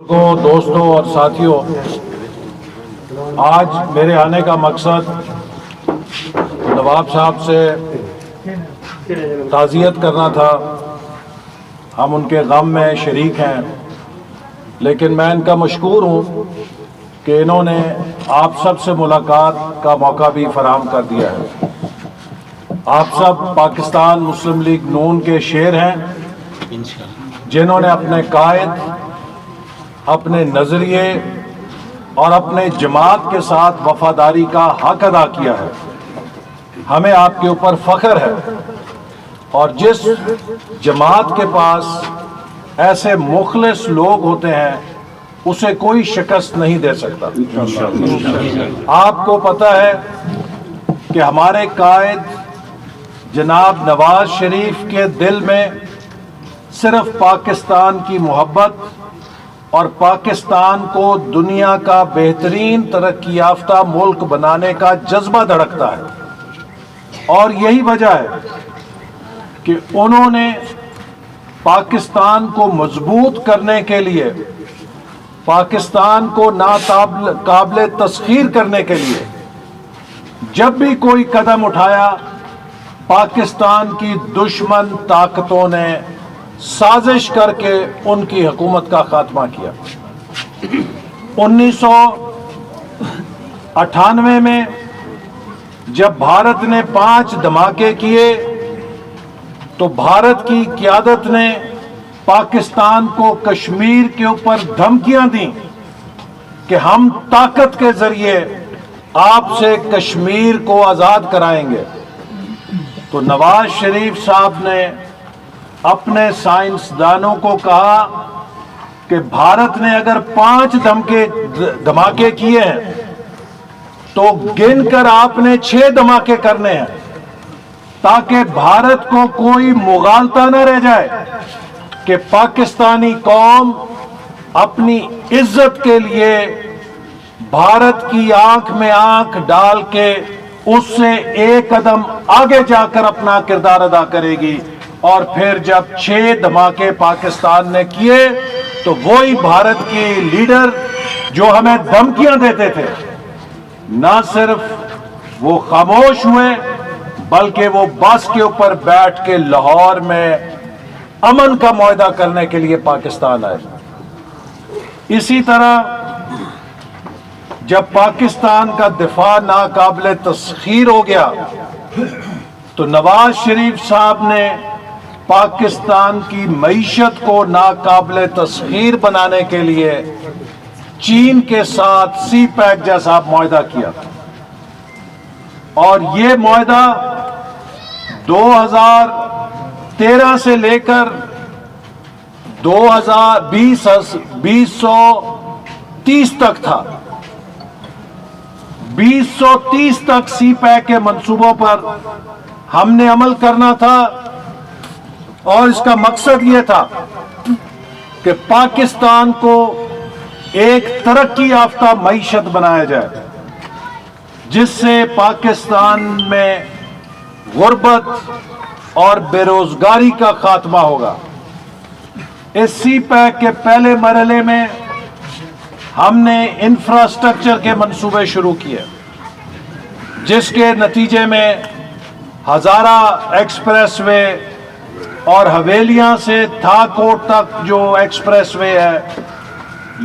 دوستوں اور ساتھیوں، آج میرے آنے کا مقصد نواب صاحب سے تعزیت کرنا تھا۔ ہم ان کے غم میں شریک ہیں، لیکن میں ان کا مشکور ہوں کہ انہوں نے آپ سب سے ملاقات کا موقع بھی فراہم کر دیا ہے۔ آپ سب پاکستان مسلم لیگ نون کے شیر ہیں، جنہوں نے اپنے قائد، اپنے نظریے اور اپنے جماعت کے ساتھ وفاداری کا حق ادا کیا ہے۔ ہمیں آپ کے اوپر فخر ہے، اور جس جماعت کے پاس ایسے مخلص لوگ ہوتے ہیں اسے کوئی شکست نہیں دے سکتا۔ آپ کو پتہ ہے کہ ہمارے قائد جناب نواز شریف کے دل میں صرف پاکستان کی محبت اور پاکستان کو دنیا کا بہترین ترقی یافتہ ملک بنانے کا جذبہ دھڑکتا ہے، اور یہی وجہ ہے کہ انہوں نے پاکستان کو مضبوط کرنے کے لیے، پاکستان کو قابل تسخیر کرنے کے لیے جب بھی کوئی قدم اٹھایا، پاکستان کی دشمن طاقتوں نے سازش کر کے ان کی حکومت کا خاتمہ کیا۔ 1998 میں جب بھارت نے 5 دھماکے کیے تو بھارت کی قیادت نے پاکستان کو کشمیر کے اوپر دھمکیاں دیں کہ ہم طاقت کے ذریعے آپ سے کشمیر کو آزاد کرائیں گے۔ تو نواز شریف صاحب نے اپنے سائنسدانوں کو کہا کہ بھارت نے اگر 5 دھماکے کیے ہیں تو گن کر آپ نے 6 دھماکے کرنے ہیں، تاکہ بھارت کو کوئی مغالطہ نہ رہ جائے کہ پاکستانی قوم اپنی عزت کے لیے بھارت کی آنکھ میں آنکھ ڈال کے اس سے ایک قدم آگے جا کر اپنا کردار ادا کرے گی۔ اور پھر جب 6 دھماکے پاکستان نے کیے تو وہی بھارت کے لیڈر جو ہمیں دھمکیاں دیتے تھے، نہ صرف وہ خاموش ہوئے بلکہ وہ بس کے اوپر بیٹھ کے لاہور میں امن کا معاہدہ کرنے کے لیے پاکستان آئے۔ اسی طرح جب پاکستان کا دفاع ناقابل تسخیر ہو گیا تو نواز شریف صاحب نے پاکستان کی معیشت کو ناقابل تسخیر بنانے کے لیے چین کے ساتھ سی پیک جیسا معاہدہ کیا، اور یہ معاہدہ 2013 سے لے کر 2030 تک تھا۔ 2030 تک سی پیک کے منصوبوں پر ہم نے عمل کرنا تھا، اور اس کا مقصد یہ تھا کہ پاکستان کو ایک ترقی یافتہ معیشت بنایا جائے، جس سے پاکستان میں غربت اور بے روزگاری کا خاتمہ ہوگا۔ اس سی پیک کے پہلے مرحلے میں ہم نے انفراسٹرکچر کے منصوبے شروع کیے، جس کے نتیجے میں ہزارہ ایکسپریس وے اور حویلیاں سے تھا کوٹ تک جو ایکسپریس وے ہے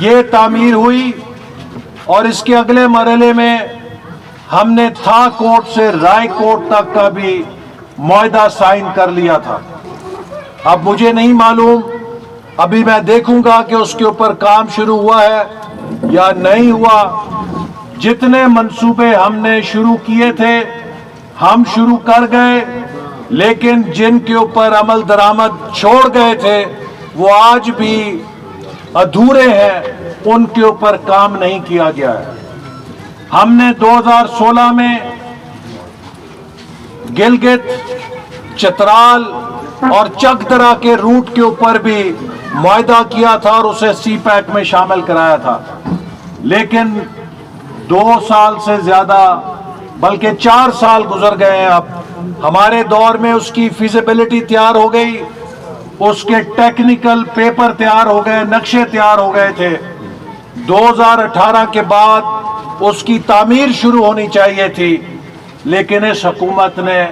یہ تعمیر ہوئی، اور اس کے اگلے مرحلے میں ہم نے تھا کوٹ سے رائے کوٹ تک کا بھی معاہدہ سائن کر لیا تھا۔ اب مجھے نہیں معلوم، ابھی میں دیکھوں گا کہ اس کے اوپر کام شروع ہوا ہے یا نہیں ہوا۔ جتنے منصوبے ہم نے شروع کیے تھے ہم شروع کر گئے، لیکن جن کے اوپر عمل درآمد چھوڑ گئے تھے وہ آج بھی ادھورے ہیں، ان کے اوپر کام نہیں کیا گیا ہے۔ ہم نے 2016 میں گلگت، چترال اور چکدرا کے روٹ کے اوپر بھی معاہدہ کیا تھا اور اسے سی پیک میں شامل کرایا تھا، لیکن 2 سال سے زیادہ بلکہ 4 سال گزر گئے ہیں۔ اب ہمارے دور میں اس کی فیزیبلٹی تیار ہو گئی، اس کے ٹیکنیکل پیپر تیار ہو گئے، نقشے تیار ہو گئے تھے. 2018 کے بعد اس کی تعمیر شروع ہونی چاہیے تھی، لیکن اس حکومت نے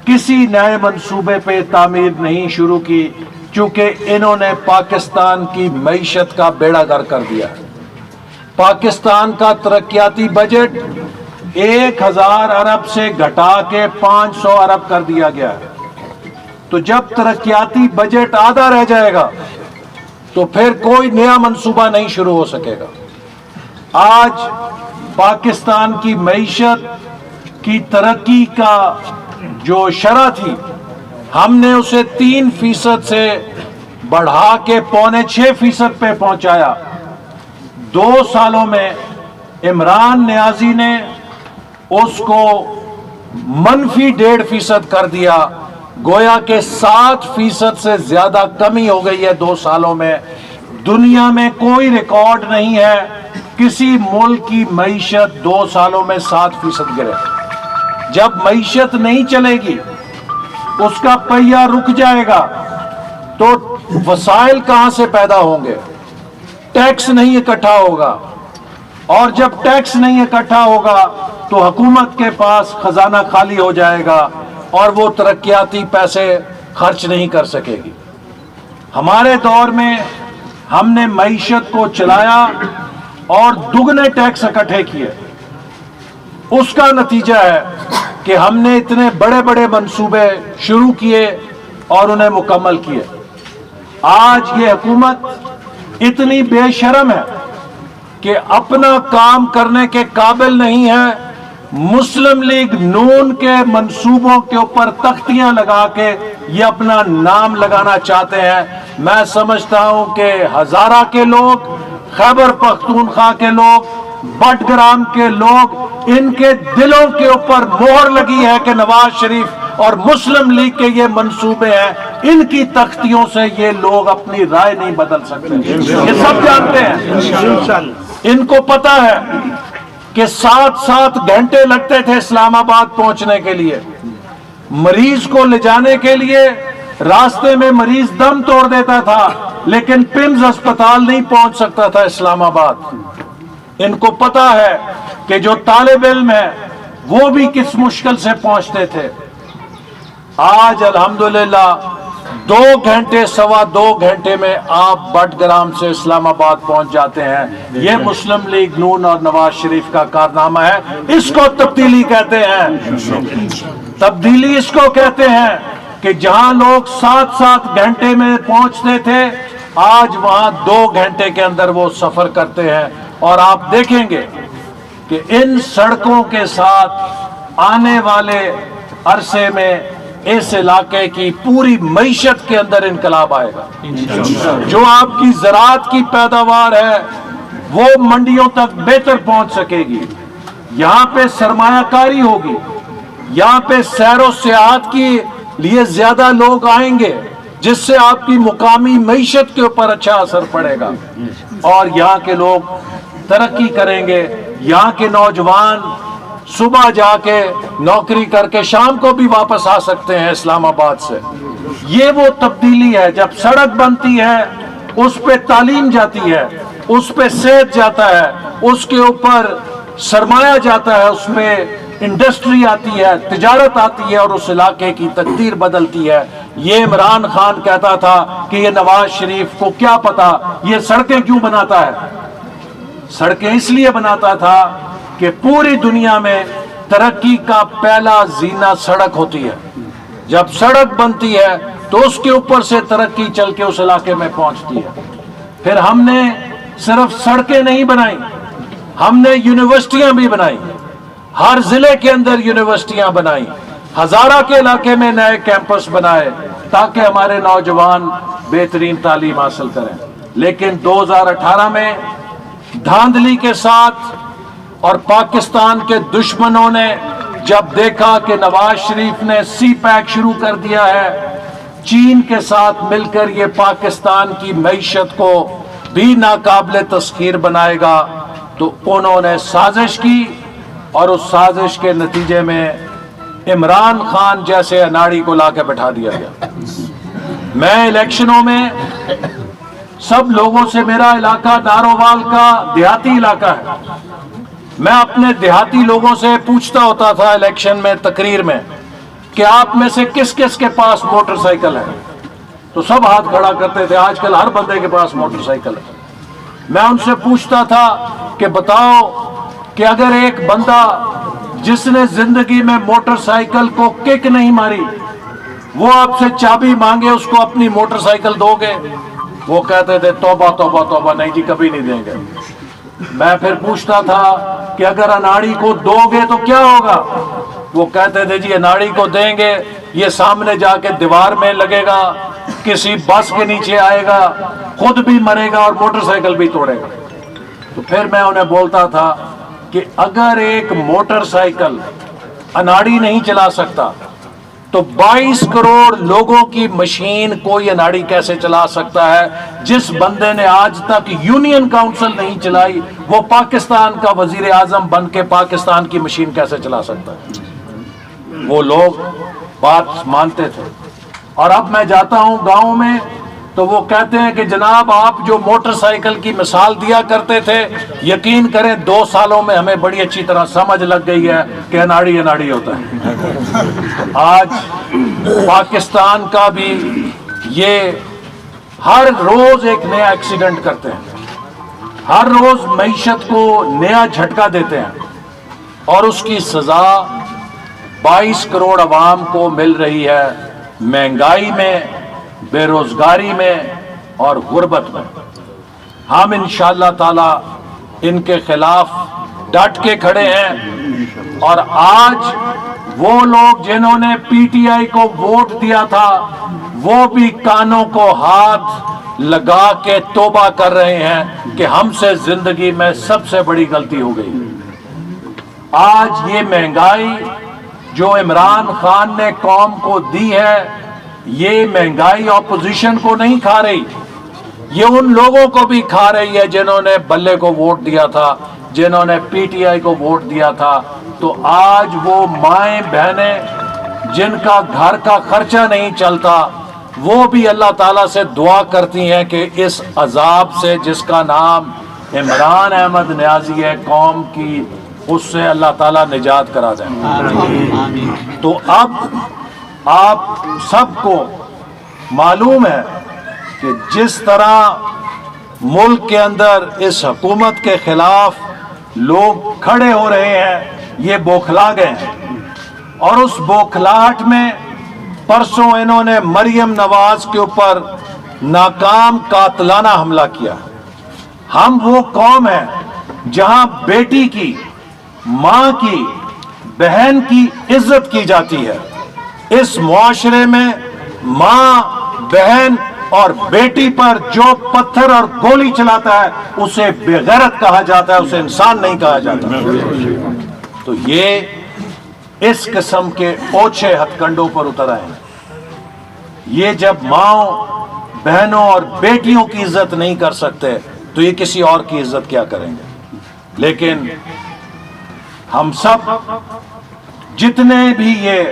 کسی نئے منصوبے پہ تعمیر نہیں شروع کی، چونکہ انہوں نے پاکستان کی معیشت کا بیڑا غرق کر دیا. پاکستان کا ترقیاتی بجٹ 1000 ارب سے گھٹا کے 500 ارب کر دیا گیا ہے. تو جب ترقیاتی بجٹ آدھا رہ جائے گا تو پھر کوئی نیا منصوبہ نہیں شروع ہو سکے گا. آج پاکستان کی معیشت کی ترقی کا جو شرح تھی، ہم نے اسے 3% سے بڑھا کے 5.25% پہ پہنچایا. 2 سالوں میں عمران نیازی نے اس کو -1.5% کر دیا. گویا کہ 7% سے زیادہ کمی ہو گئی ہے 2 سالوں میں. دنیا میں کوئی ریکارڈ نہیں ہے کسی ملک کی معیشت 2 سالوں میں 7% گرے. جب معیشت نہیں چلے گی، اس کا پہیہ رک جائے گا، تو وسائل کہاں سے پیدا ہوں گے؟ ٹیکس نہیں اکٹھا ہوگا، اور جب ٹیکس نہیں اکٹھا ہوگا تو حکومت کے پاس خزانہ خالی ہو جائے گا اور وہ ترقیاتی پیسے خرچ نہیں کر سکے گی. ہمارے دور میں ہم نے معیشت کو چلایا اور دگنے ٹیکس اکٹھے کیے. اس کا نتیجہ ہے کہ ہم نے اتنے بڑے بڑے منصوبے شروع کیے اور انہیں مکمل کیے. آج یہ حکومت اتنی بے شرم ہے کہ اپنا کام کرنے کے قابل نہیں ہے. مسلم لیگ نون کے منصوبوں کے اوپر تختیاں لگا کے یہ اپنا نام لگانا چاہتے ہیں. میں سمجھتا ہوں کہ ہزارہ کے لوگ، خیبر پختونخوا کے لوگ، بٹگرام کے لوگ، ان کے دلوں کے اوپر مہر لگی ہے کہ نواز شریف اور مسلم لیگ کے یہ منصوبے ہیں. ان کی تختیوں سے یہ لوگ اپنی رائے نہیں بدل سکتے. یہ سب جانتے ہیں. ان کو پتا ہے کہ 7 گھنٹے لگتے تھے اسلام آباد پہنچنے کے لیے. مریض کو لے جانے کے لیے راستے میں مریض دم توڑ دیتا تھا، لیکن پمز ہسپتال نہیں پہنچ سکتا تھا اسلام آباد. ان کو پتا ہے کہ جو طالب علم ہے وہ بھی کس مشکل سے پہنچتے تھے. آج الحمدللہ 2 گھنٹے 2.25 گھنٹے میں آپ بٹگرام سے اسلام آباد پہنچ جاتے ہیں. یہ مسلم لیگ نون اور نواز شریف کا کارنامہ ہے. اس کو تبدیلی کہتے ہیں. تبدیلی اس کو کہتے ہیں کہ جہاں لوگ 7 گھنٹے میں پہنچتے تھے، آج وہاں 2 گھنٹے کے اندر وہ سفر کرتے ہیں. اور آپ دیکھیں گے کہ ان سڑکوں کے ساتھ آنے والے عرصے میں اس علاقے کی پوری معیشت کے اندر انقلاب آئے گا. جو آپ کی زراعت کی پیداوار ہے وہ منڈیوں تک بہتر پہنچ سکے گی. یہاں پہ سرمایہ کاری ہوگی، یہاں پہ سیر و سیاحت کے لیے زیادہ لوگ آئیں گے، جس سے آپ کی مقامی معیشت کے اوپر اچھا اثر پڑے گا، اور یہاں کے لوگ ترقی کریں گے. یہاں کے نوجوان صبح جا کے نوکری کر کے شام کو بھی واپس آ سکتے ہیں اسلام آباد سے. یہ وہ تبدیلی ہے. جب سڑک بنتی ہے اس پہ تعلیم جاتی ہے، اس پہ صحت جاتا ہے، اس کے اوپر سرمایہ جاتا ہے، اس پہ انڈسٹری آتی ہے، تجارت آتی ہے، اور اس علاقے کی تقدیر بدلتی ہے. یہ عمران خان کہتا تھا کہ یہ نواز شریف کو کیا پتا یہ سڑکیں کیوں بناتا ہے. سڑکیں اس لیے بناتا تھا کہ پوری دنیا میں ترقی کا پہلا زینہ سڑک ہوتی ہے. جب سڑک بنتی ہے تو اس کے اوپر سے ترقی چل کے اس علاقے میں پہنچتی ہے. پھر ہم نے صرف سڑکیں نہیں بنائی، ہم نے یونیورسٹیاں بھی بنائی. ہر ضلع کے اندر یونیورسٹیاں بنائی. ہزارہ کے علاقے میں نئے کیمپس بنائے تاکہ ہمارے نوجوان بہترین تعلیم حاصل کریں. لیکن 2018 میں دھاندلی کے ساتھ اور پاکستان کے دشمنوں نے جب دیکھا کہ نواز شریف نے سی پیک شروع کر دیا ہے، چین کے ساتھ مل کر یہ پاکستان کی معیشت کو بھی ناقابل تسخیر بنائے گا، تو انہوں نے سازش کی، اور اس سازش کے نتیجے میں عمران خان جیسے اناڑی کو لا کے بٹھا دیا گیا. میں الیکشنوں میں سب لوگوں سے، میرا علاقہ نارووال کا دیہاتی علاقہ ہے، میں اپنے دیہاتی لوگوں سے پوچھتا ہوتا تھا الیکشن میں تقریر میں کہ آپ میں سے کس کس کے پاس موٹر سائیکل ہے، تو سب ہاتھ کھڑا کرتے تھے۔ آج کل ہر بندے کے پاس موٹر سائیکل ہے۔ میں ان سے پوچھتا تھا کہ بتاؤ کہ اگر ایک بندہ جس نے زندگی میں موٹر سائیکل کو کک نہیں ماری، وہ آپ سے چابی مانگے، اس کو اپنی موٹر سائیکل دو گے؟ وہ کہتے تھے توبہ توبہ توبہ، نہیں جی کبھی نہیں دیں گے۔ میں پھر پوچھتا تھا کہ اگر اناڑی کو دو گے تو کیا ہوگا؟ وہ کہتے تھے جی اناڑی کو دیں گے، یہ سامنے جا کے دیوار میں لگے گا، کسی بس کے نیچے آئے گا، خود بھی مرے گا اور موٹر سائیکل بھی توڑے گا۔ تو پھر میں انہیں بولتا تھا کہ اگر ایک موٹر سائیکل اناڑی نہیں چلا سکتا تو 22 کروڑ لوگوں کی مشین کوئی اناڑی کیسے چلا سکتا ہے؟ جس بندے نے آج تک یونین کاؤنسل نہیں چلائی، وہ پاکستان کا وزیر اعظم بن کے پاکستان کی مشین کیسے چلا سکتا ہے؟ وہ لوگ بات مانتے تھے۔ اور اب میں جاتا ہوں گاؤں میں تو وہ کہتے ہیں کہ جناب آپ جو موٹر سائیکل کی مثال دیا کرتے تھے، یقین کریں 2 سالوں میں ہمیں بڑی اچھی طرح سمجھ لگ گئی ہے کہ اناڑی اناڑی ہوتا ہے۔ آج پاکستان کا بھی یہ ہر روز ایک نیا ایکسیڈنٹ کرتے ہیں، ہر روز معیشت کو نیا جھٹکا دیتے ہیں، اور اس کی سزا 22 کروڑ عوام کو مل رہی ہے، مہنگائی میں، بے روزگاری میں اور غربت میں۔ ہم انشاءاللہ تعالی ان کے خلاف ڈٹ کے کھڑے ہیں، اور آج وہ لوگ جنہوں نے پی ٹی آئی کو ووٹ دیا تھا وہ بھی کانوں کو ہاتھ لگا کے توبہ کر رہے ہیں کہ ہم سے زندگی میں سب سے بڑی غلطی ہو گئی۔ آج یہ مہنگائی جو عمران خان نے قوم کو دی ہے، یہ مہنگائی اپوزیشن کو نہیں کھا رہی، یہ ان لوگوں کو بھی کھا رہی ہے جنہوں نے بلے کو ووٹ دیا تھا، جنہوں نے پی ٹی آئی کو ووٹ دیا تھا۔ تو آج وہ مائیں بہنیں جن کا گھر کا خرچہ نہیں چلتا، وہ بھی اللہ تعالیٰ سے دعا کرتی ہیں کہ اس عذاب سے جس کا نام عمران احمد نیازی ہے قوم کی، اس سے اللہ تعالیٰ نجات کرا دیں۔ تو اب آپ سب کو معلوم ہے کہ جس طرح ملک کے اندر اس حکومت کے خلاف لوگ کھڑے ہو رہے ہیں، یہ بوکھلا گئے ہیں، اور اس بوکھلاہٹ میں پرسوں انہوں نے مریم نواز کے اوپر ناکام قاتلانہ حملہ کیا۔ ہم وہ قوم ہیں جہاں بیٹی کی، ماں کی، بہن کی عزت کی جاتی ہے۔ اس معاشرے میں ماں، بہن اور بیٹی پر جو پتھر اور گولی چلاتا ہے اسے بے غیرت کہا جاتا ہے، اسے انسان نہیں کہا جاتا۔ تو یہ اس قسم کے اوچھے ہتھ کنڈوں پر اتر آئے ہیں۔ یہ جب ماں، بہنوں اور بیٹیوں کی عزت نہیں کر سکتے تو یہ کسی اور کی عزت کیا کریں گے؟ لیکن ہم سب جتنے بھی یہ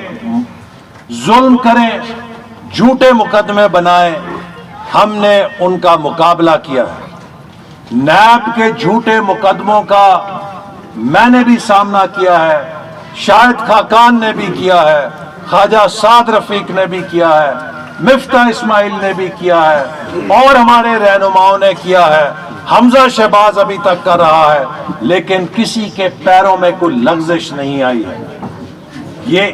ظلم کریں، جھوٹے مقدمے بنائیں، ہم نے ان کا مقابلہ کیا ہے۔ نیب کے جھوٹے مقدموں کا میں نے بھی سامنا کیا ہے، شاہد خاقان نے بھی کیا ہے، خواجہ سعد رفیق نے بھی کیا ہے، مفتاح اسماعیل نے بھی کیا ہے، اور ہمارے رہنماؤں نے کیا ہے، حمزہ شہباز ابھی تک کر رہا ہے، لیکن کسی کے پیروں میں کوئی لغزش نہیں آئی ہے۔ یہ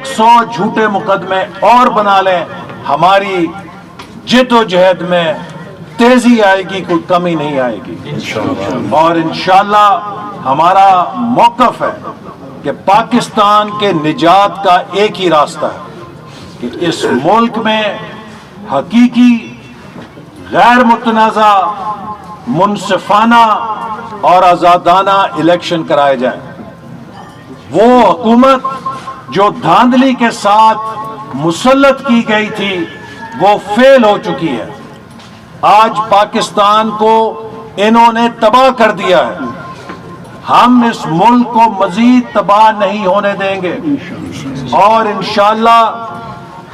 100 جھوٹے مقدمے اور بنا لیں، ہماری جد و جہد میں تیزی آئے گی، کوئی کمی نہیں آئے گی۔ اور انشاءاللہ ہمارا موقف ہے کہ پاکستان کے نجات کا ایک ہی راستہ ہے کہ اس ملک میں حقیقی، غیر متنازع، منصفانہ اور آزادانہ الیکشن کرائے جائیں۔ وہ حکومت جو دھاندلی کے ساتھ مسلط کی گئی تھی وہ فیل ہو چکی ہے۔ آج پاکستان کو انہوں نے تباہ کر دیا ہے، ہم اس ملک کو مزید تباہ نہیں ہونے دیں گے، اور انشاءاللہ